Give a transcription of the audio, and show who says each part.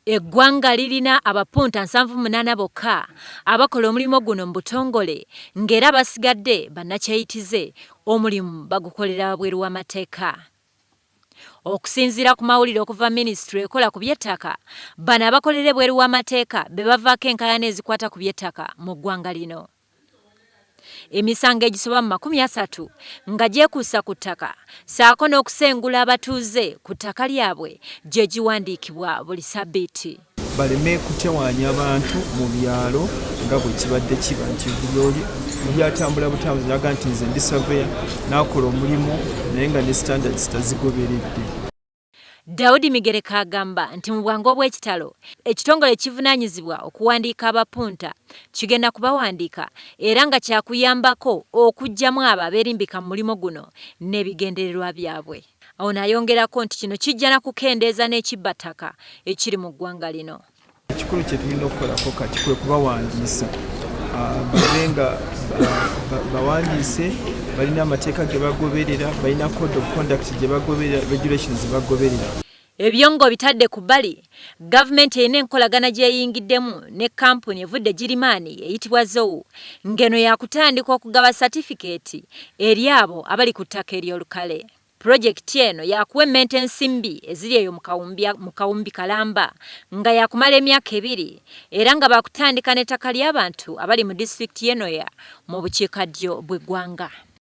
Speaker 1: Eggwanga lirina abapunta 78 bokka abakola omulimu guno mu butongole ng'era basigadde bannakyeyitize omulimu bagukolera wabweru w'amateeka. Okusinziira ku mawulire okuva minisitule ekola ku by'ettaka, bano abakolera ebweru w'amateeka be bavaako enkaayana ezikwata ku by'ettaka mu ggwanga lino. Emisango egisoba mu 30 nga gyekuusa ku ttaka ssaako n'okusengula abatuuze ku ttaka lyabwe gye giwandiikibwa buli ssabbiiti.
Speaker 2: Baleme kutewaanya abantu mu byalo nga bwe kibadde kiba nti buli byatambula butambuzi naga nti nze ndi surveyor n'akola omulimu naye nga ne standards tazigoberedde.
Speaker 1: Daudi Migereka agamba nti mu bwangu obw'ekitalo ekitongole kivunaanyizibwa okuwandiika abapunta kigenda kubawandiika era nga kyakuyambako okuggyamu abo abeerimbika mu mulimu guno n'ebigendererwa byabwe. Awo n'ayongerako nti kino kijja na kukendeeza n'ekibbattaka ekiri mu ggwanga lino.
Speaker 2: Ekikulu kye tulina okukolako kati kwe kubawandiisa babe nga bawandiise balina amateeka ge bagoberera, balina code of conduct gye bagoberera, regulations ze bagoberera.
Speaker 1: Ebyo ngo bitadde ku bbali, gavumenti erina enkolagana gyeyingiddemu ne kampuni evudde Girimaani eyitibwa Zowu ng'eno yakutandika okugaba satifikeeti eri abo abali ku ttaka ery'olukale. Pulojekiti eno yakuwa emmente ensimbi eziri eyo mu kawumbi kalamba nga yakumala emyaka 2 era nga bakutandika n'ettaka ly'abantu abali mu disitulikiti y'Enoya mu bukiikaddyo bw'eggwanga.